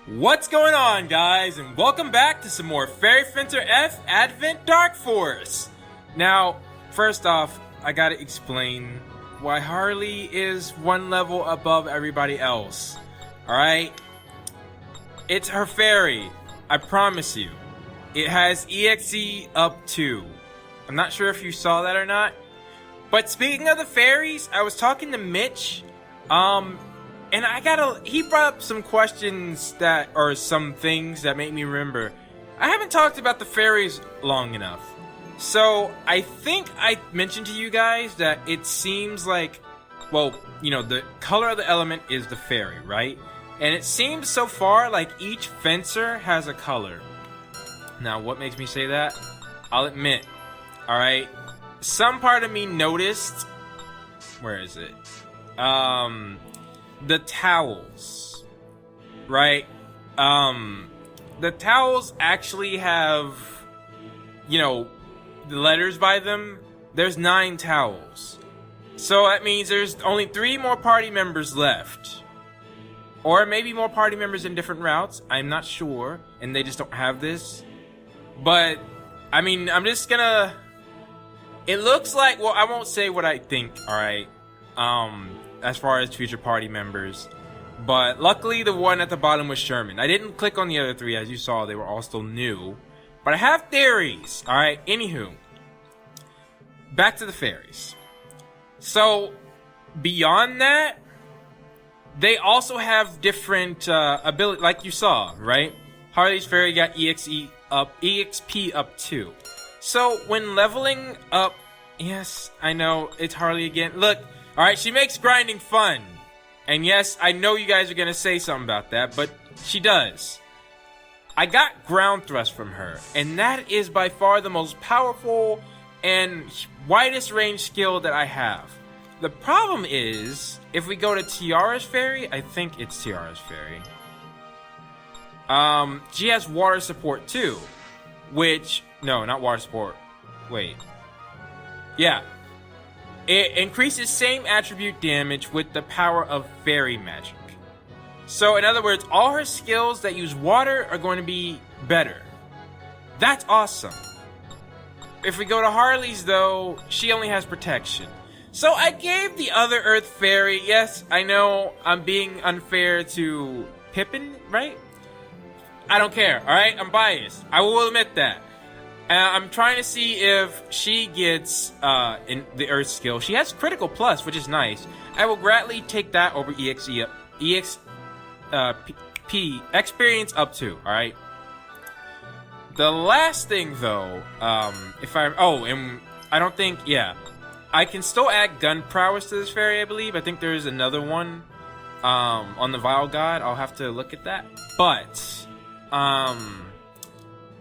What's going on, guys, and welcome back to some more Fairy Fencer F Advent Dark Force. Now, first off, I gotta explain why Harley is one level above everybody else. Alright? It's her fairy, I promise you. It has EXE up 2. I'm not sure if you saw that or not. But speaking of the fairies, I was talking to Mitch, and he brought up some questions or some things that make me remember. I haven't talked about the fairies long enough. So, I think I mentioned to you guys that it seems like, well, you know, the color of the element is the fairy, right? And it seems so far like each fencer has a color. Now, what makes me say that? I'll admit, alright, some part of me noticed, where is it? The towels, right? The towels actually have, you know, the letters by them. There's 9 towels. So that means there's only 3 more party members left. Or maybe more party members in different routes. I'm not sure. And they just don't have this. But, I mean, I'm just gonna... It looks like... Well, I won't say what I think, alright? As far as future party members. But luckily the one at the bottom was Sherman. I didn't click on the other 3, as you saw, they were all still new. But I have theories, alright? Anywho. Back to the fairies. So, beyond that, they also have different ability, like you saw, right? Harley's fairy got EXP up 2. So, when leveling up, yes, I know, it's Harley again. Look, alright, she makes grinding fun. And yes, I know you guys are gonna say something about that, but she does. I got ground thrust from her, and that is by far the most powerful and widest range skill that I have. The problem is, if we go to Tiara's fairy, I think it's Tiara's fairy. She has water support too, which, no, not water support. Wait. Yeah. It increases same attribute damage with the power of fairy magic. So, in other words, all her skills that use water are going to be better. That's awesome. If we go to Harley's, though, she only has protection. So, I gave the other Earth Fairy, yes, I know I'm being unfair to Pippin, right? I don't care, alright? I'm biased. I will admit that. I'm trying to see if she gets in the Earth skill. She has critical plus, which is nice. I will gladly take that over experience up 2. All right. The last thing, though, and I don't think, yeah, I can still add gun prowess to this fairy. I believe. I think there's another one on the Vile God. I'll have to look at that. But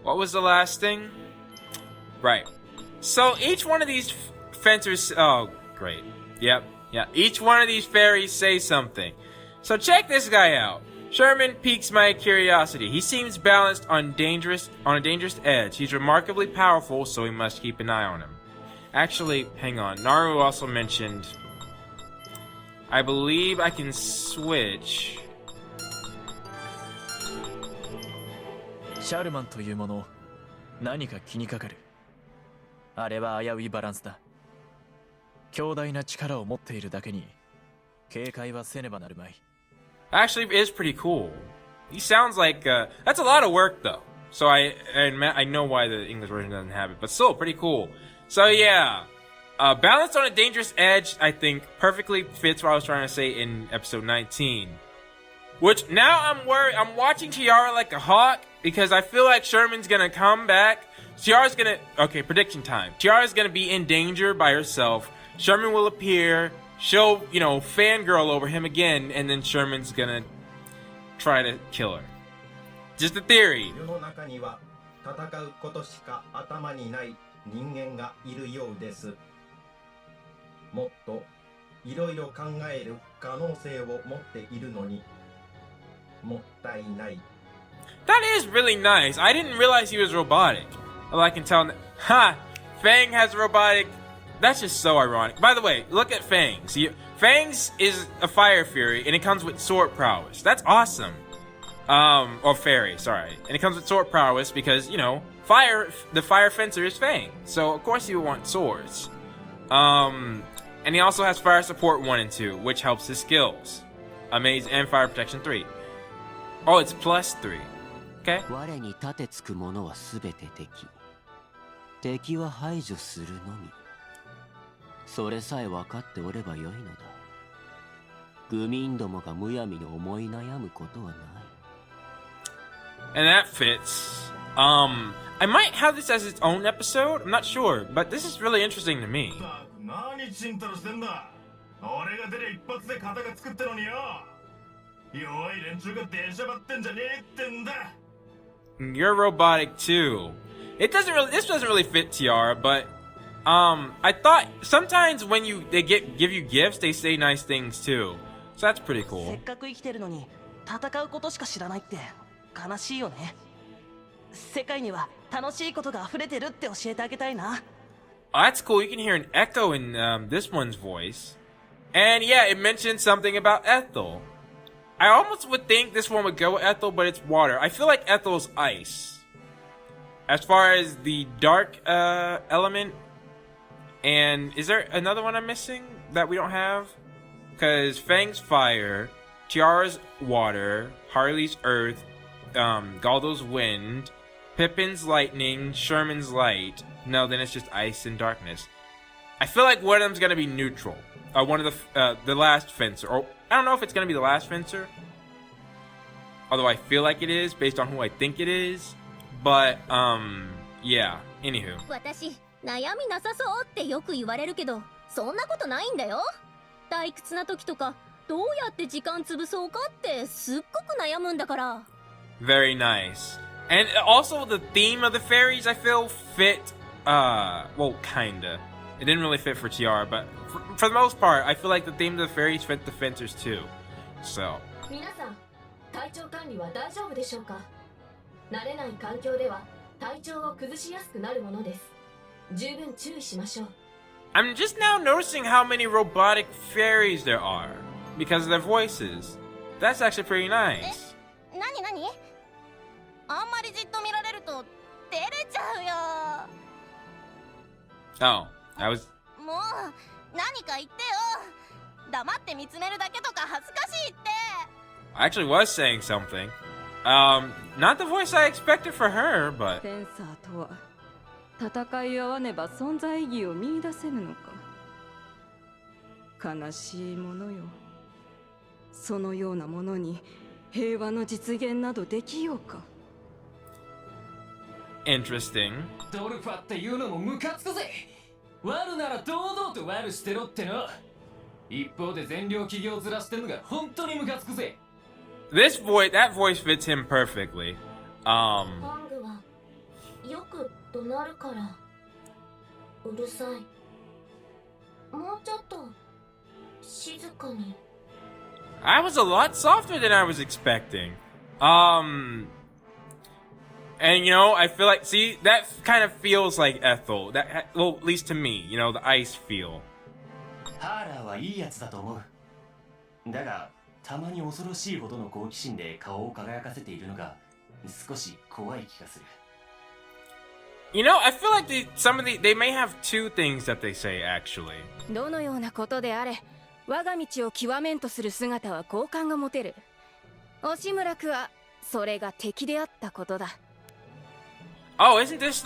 what was the last thing? Right. So each one of these fencers... Oh, great. Yep. Yeah. Each one of these fairies say something. So check this guy out. Sherman piques my curiosity. He seems balanced on a dangerous edge. He's remarkably powerful, so we must keep an eye on him. Actually, hang on. Naru also mentioned... I believe I can switch... シャルマンというもの、何か気にかかる。あれは危ういバランスだ。強大な力を持っているだけに、警戒はせねばなるまい。Actually, it is pretty cool. He sounds like that's a lot of work, though. So I know why the English version doesn't have it, but still pretty cool. So yeah, balance on a dangerous edge, I think, perfectly fits what I was trying to say in episode 19. Which now I'm worried. I'm watching Tiara like a hawk because I feel like Sherman's gonna come back. Tiara's gonna... Okay, prediction time. Tiara's gonna be in danger by herself. Sherman will appear. She'll, you know, fangirl over him again, and then Sherman's gonna try to kill her. Just a theory. 世の中には戦うことしか頭にない人間がいるようです。もっといろいろ考える可能性を持っているのにもったいない。 That is really nice. I didn't realize he was robotic. Well, I can tell. Ha! Fang has robotic. That's just so ironic. By the way, look at Fangs. Fangs is a fire fury, and it comes with sword prowess. That's awesome. Or fairy, sorry. And it comes with sword prowess because, you know, the fire fencer is Fang. So, of course, you want swords. And he also has fire support 1 and 2, which helps his skills. Amazing, and fire protection 3. Oh, it's plus 3. Okay. 我に盾つく者はすべて敵。敵は排除するのみ。それさえ分かっておればよいのだ。愚民どもがむやみに思い悩むことはない。And that fits. I might have this as its own episode. I'm not sure, but this is really interesting to me. 何ちんたらしてんだ。俺が出りゃ一発で型が作ってのによ。弱い連中が出しゃばってんじゃねえってんだ。You're robotic too. This doesn't really fit Tiara, but I thought sometimes when they give you gifts, they say nice things too. So that's pretty せ cool. っかく生きてるのに戦うことしか知らないって悲しいよね。世界には楽しいことが溢れてるって教えてあげたいな。Oh, that's cool. You can hear an echo in this one's voice. And yeah, it mentioned something about Ethel. I almost would think this one would go with Ethel, but it's water. I feel like Ethel's ice. As far as the dark element. And is there another one I'm missing that we don't have? Because Fang's fire, Tiara's water, Harley's earth, Galdo's wind, Pippin's lightning, Sherman's light. No, then it's just ice and darkness. I feel like one of them's gonna be neutral. One of the last fencer. Or I don't know if it's gonna be the last fencer. Although I feel like it is, based on who I think it is. But, yeah. Anywho. 私、悩みなさそうってよく言われるけど、そんなことないんだよ。退屈な時とか、どうやって時間潰そうかってすっごく悩むんだから。Very nice. And also the theme of the fairies, I feel, fit, well, kinda. It didn't really fit for Tiara, but for the most part, I feel like the theme of the fairies fit the fencers too. So. 皆さん、体調管理は大丈夫でしょうか。慣れない環境では体調を崩しやすくなるものです。十分注意しましょう。I'm just now noticing how many robotic fairies there are because of their voices. That's actually pretty nice. なになに？あんまりじっと見られると照れちゃうよ。Oh, I was. もう何か言ってよ。黙って見つめるだけとか恥ずかしいって。I actually was saying something. Not the voice I expected for her, but. フェンサーとは戦い合わねば存在意義を見出せぬのか。悲しいものよ。そのようなものに平和の実現などできようか。Interesting. ドルファっていうのもムカつくぜ。悪なら堂々と悪してろっての。一方で善良企業ずらしてんのが本当にムカつくぜ。That voice fits him perfectly. ハングはよく怒鳴るからうるさい。もうちょっと静かに。I was a lot softer than I was expecting. And you know, I feel like, see, that kind of feels like Ethel. Well, at least to me, you know, the ice feel. ハーラーはいいやつだと思う。だが、たまに恐ろしいほどの好奇心で顔を輝かせているのが少し怖い気がする。You know, I feel like they may have two things that they say actually. どのようなことであれ、我が道を極めんとする姿は好感が持てる。押村区はそれが敵であったことだ。Oh, isn't this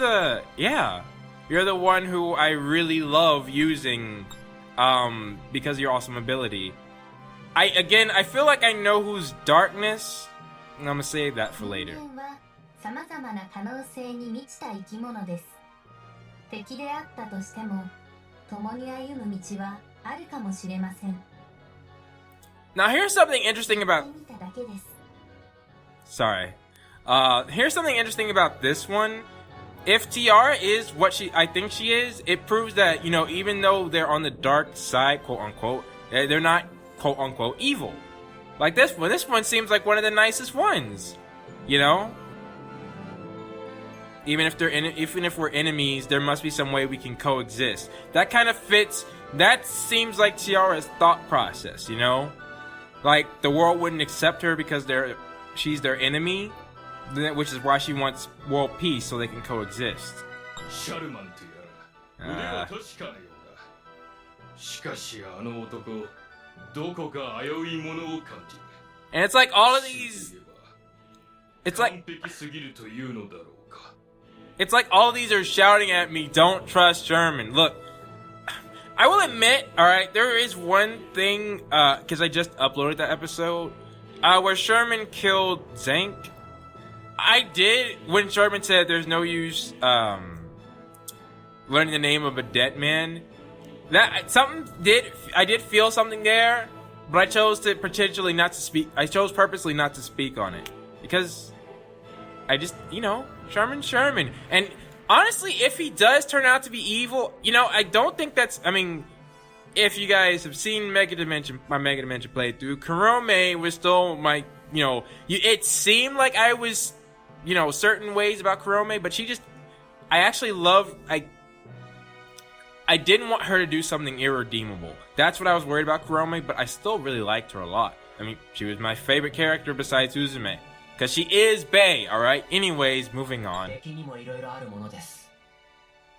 yeah. You're the one who I really love using, because of your awesome ability. I feel like I know who's darkness, and I'm gonna save that for later. 人間は様々な可能性に満ちた生き物です。敵であったとしても、共に歩む道はあるかもしれません。 Now here's something interesting about. 見ただけです。 Sorry. Here's something interesting about this one. If Tiara is what I think she is, it proves that, you know, even though they're on the dark side, quote unquote, they're not, quote unquote, evil. Like this one. This one seems like one of the nicest ones. You know? Even if we're enemies, there must be some way we can coexist. That kind of fits. That seems like Tiara's thought process, you know? Like, the world wouldn't accept her because they're she's their enemy, which is why she wants world peace so they can coexist. シャルマンとやら腕は確かなようだ。しかしあの男どこか危ういものを感じる。 And it's like all of these. It's like 完璧すぎるというのだろうか。 it's like all of these are shouting at me, "Don't trust Sherman." Look, I will admit, all right, there is one thing because I just uploaded that episode where Sherman killed Zank. I did when Sherman said there's no use learning the name of a dead man. That I did feel something there, but I chose to potentially not to speak. I chose purposely not to speak on it because I just, Sherman. And honestly, if he does turn out to be evil, I don't think that's. I mean, if you guys have seen my Mega Dimension playthrough, Kurome was still my, it seemed like I was, certain ways about Kurome, but I actually love. I didn't want her to do something irredeemable. That's what I was worried about Kurome, but I still really liked her a lot. I mean, she was my favorite character besides Uzume. Because she is Bae, alright? Anyways, moving on. 敵にもいろいろあるものです。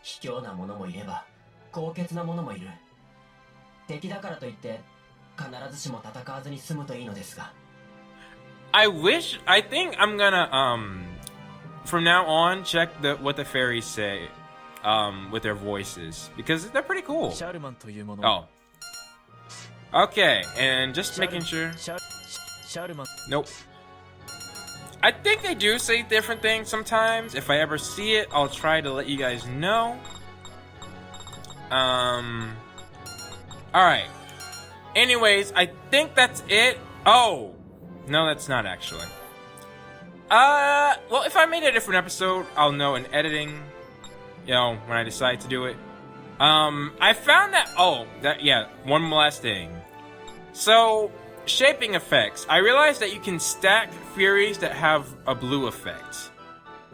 卑怯なものもいれば、高潔なものもいる。敵だからといって、必ずしも戦わずに済むといいのですが。I think I'm gonna, from now on, check what the fairies say. With their voices because they're pretty cool. Oh. Okay, and just making sure. Nope. I think they do say different things sometimes. If I ever see it, I'll try to let you guys know. Alright. Anyways, I think that's it. Oh! No, that's not actually. Well, if I made a different episode, I'll know in editing. When I decide to do it. I found that, one last thing. So, shaping effects. I realized that you can stack Furies that have a blue effect.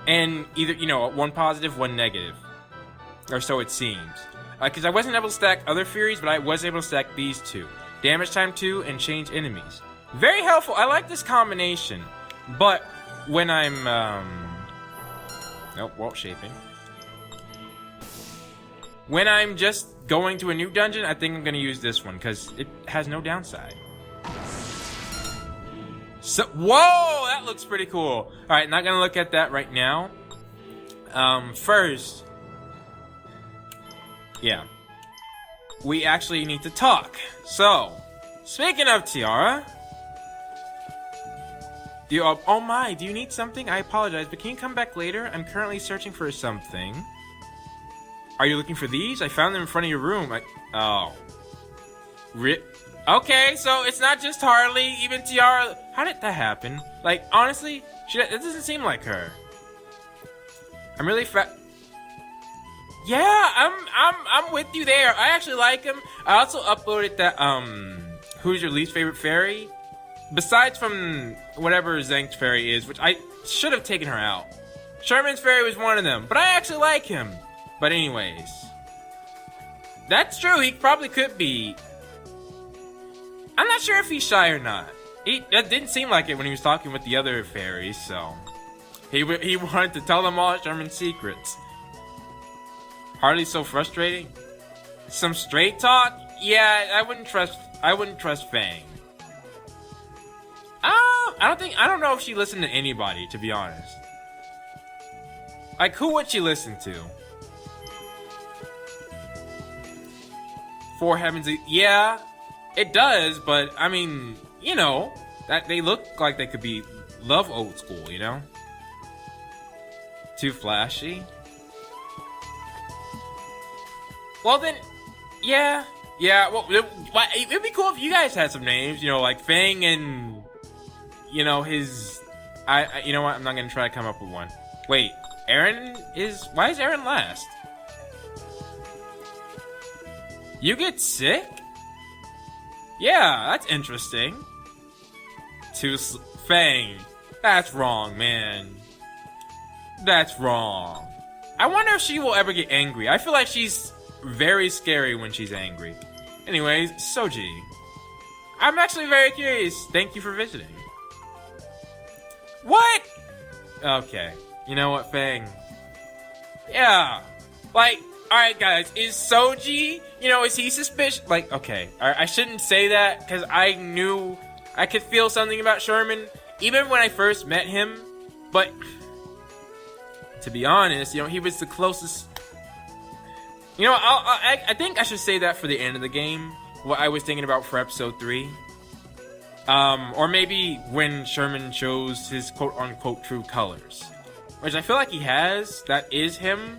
And either, one positive, one negative. Or so it seems. Because I wasn't able to stack other Furies, but I was able to stack these two. Damage time 2 and change enemies. Very helpful. I like this combination. But, when I'm, shaping. When I'm just going to a new dungeon, I think I'm going to use this one, because it has no downside. So, whoa! That looks pretty cool. Alright, not going to look at that right now. First, we actually need to talk. So, speaking of Tiara, do you need something? I apologize, but can you come back later? I'm currently searching for something. Are you looking for these? I found them in front of your room. Okay, so it's not just Harley, even Tiara. How did that happen? Like, honestly, it doesn't seem like her. I'm really Yeah, I'm with you there. I actually like him. I also uploaded that, who's your least favorite fairy? Besides from whatever Zank's fairy is, which I should have taken her out. Sherman's fairy was one of them, but I actually like him. But anyways, that's true. He probably could be. I'm not sure if he's shy or not. That didn't seem like it when he was talking with the other fairies. So he wanted to tell them all Sherman's secrets. Harley's so frustrating. Some straight talk? Yeah, I wouldn't trust Fang. I don't know if she listened to anybody, to be honest. Like, who would she listen to? For heaven's sake, yeah, it does, but I mean, that they look like they could be love old school, Too flashy. Well then, yeah. Well, it'd be cool if you guys had some names, like Fang and, his. You know what? I'm not gonna try to come up with one. Wait, why is Aaron last? You get sick? Yeah, that's interesting. Fang. That's wrong, man. That's wrong. I wonder if she will ever get angry. I feel like she's very scary when she's angry. Anyways, Soji. I'm actually very curious. Thank you for visiting. Okay. You know what, Fang? Yeah. Like, alright, guys, is Soji, is he suspicious? Like, okay, I shouldn't say that because I knew I could feel something about Sherman even when I first met him, but to be honest, he was the closest. I think I should say that for the end of the game, what I was thinking about for episode 3. Or maybe when Sherman shows his quote-unquote true colors. Which I feel like he has. That is him.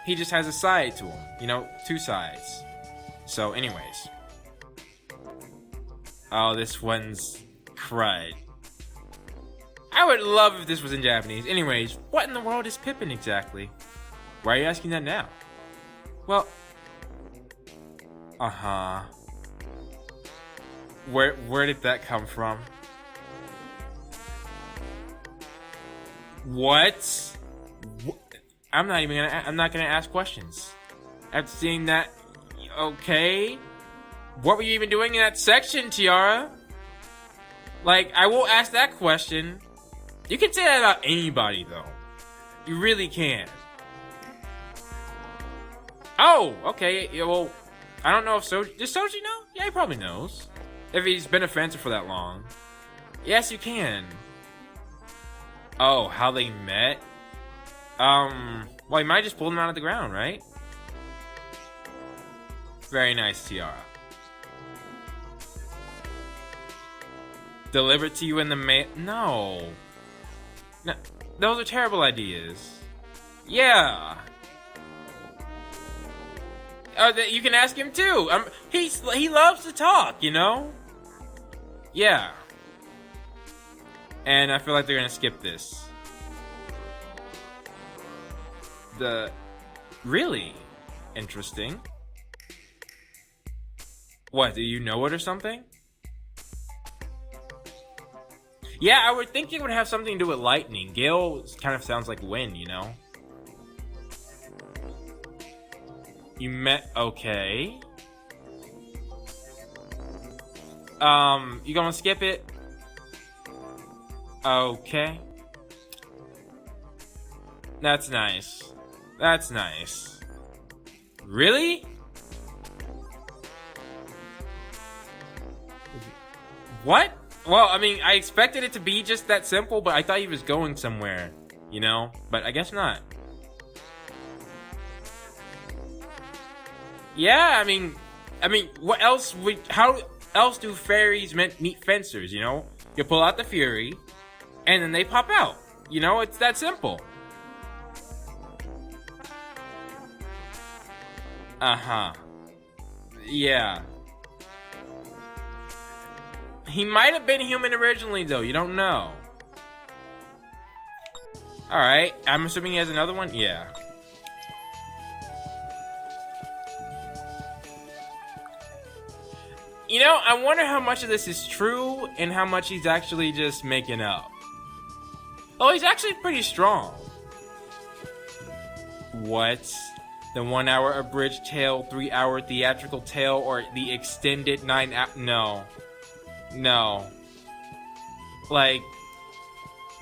He just has a side to him. 2 sides. So, anyways. Oh, this one's crud. I would love if this was in Japanese. Anyways, what in the world is Pippin exactly? Why are you asking that now? Well... Uh-huh. Where did that come from? What? I'm not gonna ask questions. After seeing that, okay. What were you even doing in that section, Tiara? Like, I will ask that question. You can say that about anybody, though. You really can. Oh, okay. Yeah, well, I don't know if Soji... Does Soji know? Yeah, he probably knows. If he's been a fencer for that long. Yes, you can. Oh, how they met? Well, he might just pull them out of the ground, right? Very nice, Tiara. Delivered to you in the mail? No. No. Those are terrible ideas. Yeah. You can ask him too. He loves to talk, Yeah. And I feel like they're gonna skip this. Really? Interesting. What, do you know it or something? Yeah, I would think it would have something to do with lightning. Gale kind of sounds like wind, You met... Okay. You gonna skip it? Okay. That's nice. That's nice. Really? What? Well, I mean, I expected it to be just that simple, but I thought he was going somewhere, But I guess not. Yeah, I mean, what else how else do fairies meet fencers, You pull out the Fury, and then they pop out. It's that simple. Uh-huh. Yeah. He might have been human originally, though. You don't know. Alright. I'm assuming he has another one? Yeah. I wonder how much of this is true and how much he's actually just making up. Oh, he's actually pretty strong. What? The 1 hour abridged tale, 3 hour theatrical tale, or the extended 9 hour... No. No. Like...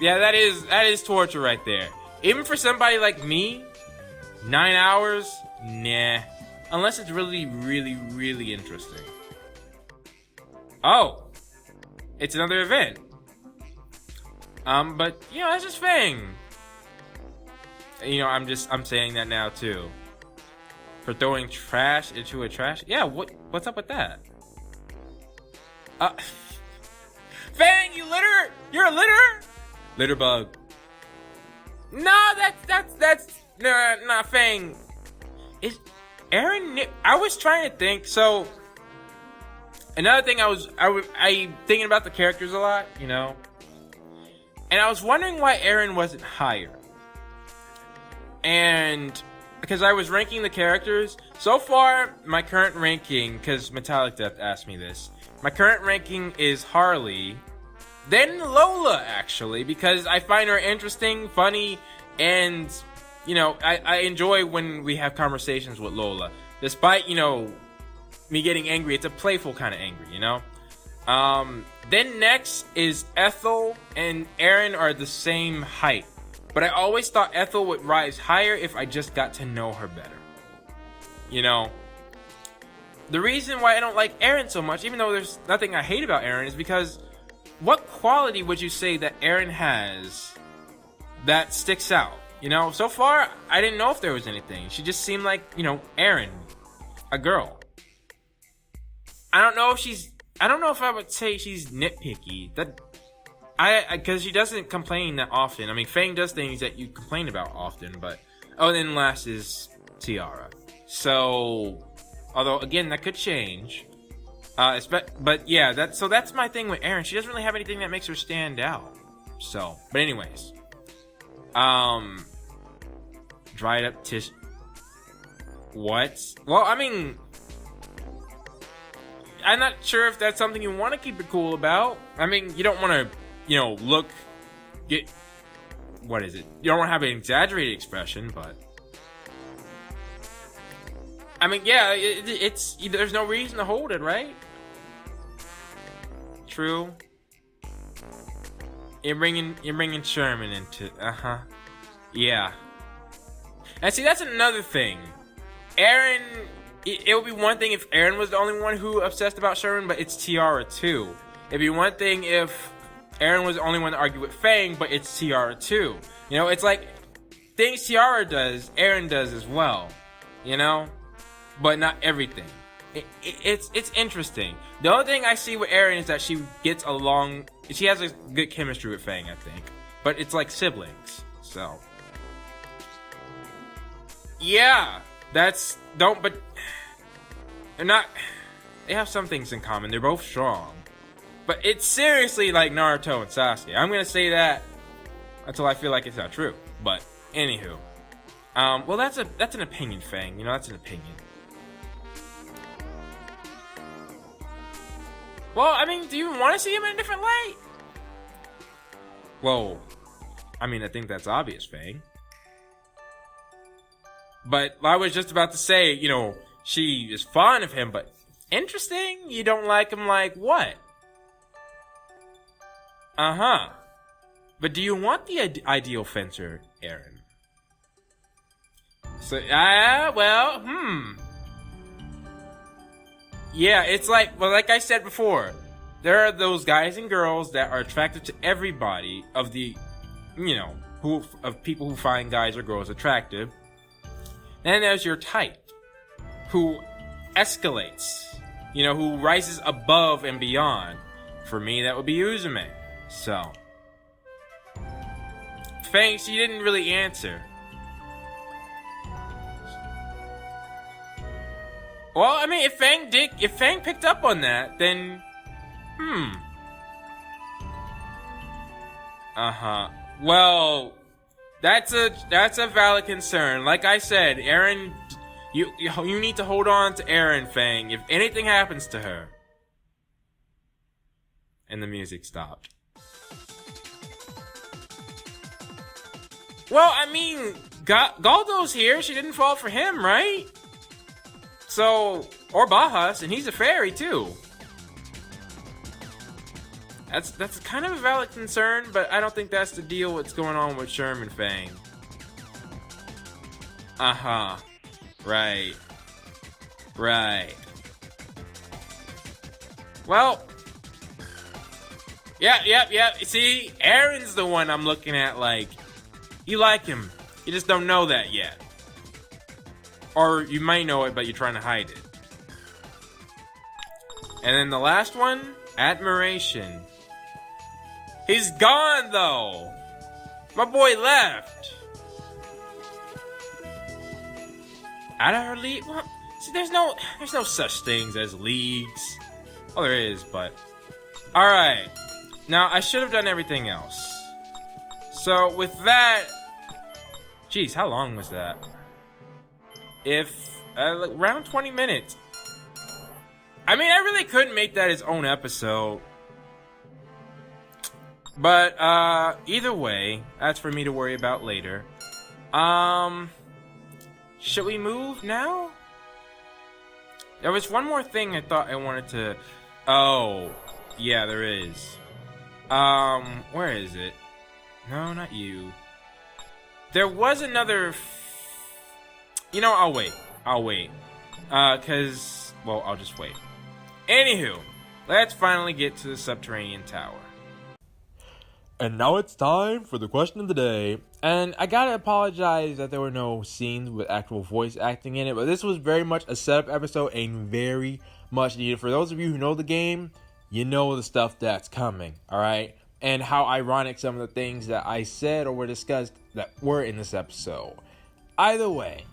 Yeah, that is torture right there. Even for somebody like me, 9 hours? Nah. Unless it's really, really, really interesting. Oh! It's another event. But, that's just Fang. I'm saying that now, too. For throwing trash into a trash? Yeah, what's up with that? Fang, you're a litter? Litter bug. No, that's nah, Fang. Is Aaron... I was trying to think, so... Another thing I thinking about the characters a lot, And I was wondering why Aaron wasn't higher. And because I was ranking the characters, so far my current ranking, because Metallic Death asked me this, my current ranking is Harley, then Lola actually, because I find her interesting, funny, and I enjoy when we have conversations with Lola, despite me getting angry. It's a playful kind of angry, Then next is Ethel and Aaron are the same height. but I always thought Ethel would rise higher if I just got to know her better. You know, the reason why I don't like Aaron so much, even though there's nothing I hate about Aaron, is because what quality would you say that Aaron has that sticks out? You know, so far, I didn't know if there was anything. She just seemed like, you know, Aaron, a girl. I don't know if I would say she's nitpicky. Because she doesn't complain that often. I mean, Fang does things that you complain about often, but... Oh, and then last is Tiara. So, although, again, that could change. But yeah, that's my thing with Aaron. She doesn't really have anything that makes her stand out. So, but anyways. Dried up tissue. What? Well, I mean... I'm not sure if that's something you want to keep it cool about. I mean, you don't want to, you know, what is it? You don't want to have an exaggerated expression, but... I mean, yeah, there's no reason to hold it, right? True. You're bringing Sherman into... Yeah. And see, that's another thing. Aaron... It would be one thing if Aaron was the only one who obsessed about Sherman, but it's Tiara too. It'd be one thing if Aaron was the only one to argue with Fang, but it's Tiara too. You know, it's like things Tiara does, Aaron does as well. You know, but not everything. It's interesting. The only thing I see with Aaron is that she gets along. She has a good chemistry with Fang, I think. But it's like siblings, so yeah. But they're not. They have some things in common. They're both strong, but it's seriously like Naruto and Sasuke. I'm gonna say that until I feel like it's not true. But anywho, well, that's an opinion, Fang. You know, that's an opinion. Well, I mean, do you want to see him in a different light? Well, I mean, I think that's obvious, Fang. But I was just about to say, you know, she is fond of him, but interesting? You don't like him like what? But do you want the ideal fencer, Aaron? So, well, Yeah, it's like, well, like I said before, there are those guys and girls that are attracted to everybody of the, you know, of people who find guys or girls attractive. Then there's your type, who escalates, you know, who rises above and beyond. For me, that would be Uzume. So, Fang, she didn't really answer. Well, I mean, if Fang picked up on that, then, Well, that's a valid concern. Like I said, Aaron, you need to hold on to Aaron, Fang, if anything happens to her. And the music stopped. Well, I mean, Galdo's here. She didn't fall for him, right? So, or Bajas, and he's a fairy too. That's kind of a valid concern, but I don't think that's the deal what's going on with Sherman Fang. Right. Well, yeah. See, Aaron's the one I'm looking at like, you like him, you just don't know that yet. Or you might know it, but you're trying to hide it. And then the last one, admiration. He's gone, though. My boy left. Out of her league? Well, see, there's no such things as leagues. Oh, there is, but... Alright. Now, I should have done everything else. So, with that... Jeez, how long was that? Like, around 20 minutes. I mean, I really couldn't make that his own episode. But, either way, that's for me to worry about later. Should we move now? There was one more thing I thought I wanted to... Oh, yeah, there is. Where is it? No, not you. there was another. You know, I'll wait. Cause well, I'll just wait. Anywho, let's finally get to the subterranean tower. And now it's time for the question of the day. And I gotta apologize that there were no scenes with actual voice acting in it, but this was very much a setup episode and very much needed. For those of you who know the game, you know the stuff that's coming, alright? And how ironic some of the things that I said or were discussed that were in this episode. Either way,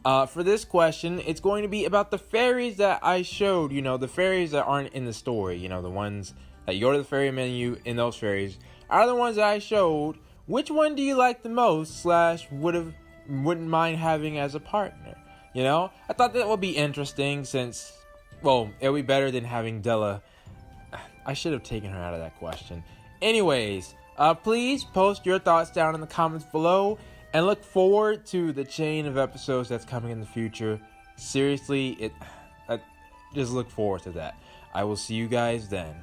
for this question, it's going to be about the fairies that I showed. You know, the fairies that aren't in the story. You know, the ones that you go to the fairy menu and those fairies are the ones that I showed. Which one do you like the most / wouldn't mind having as a partner? You know, I thought that would be interesting since, well, it would be better than having Della. I should have taken her out of that question. Anyways, please post your thoughts down in the comments below and look forward to the chain of episodes that's coming in the future. Seriously, just look forward to that. I will see you guys then.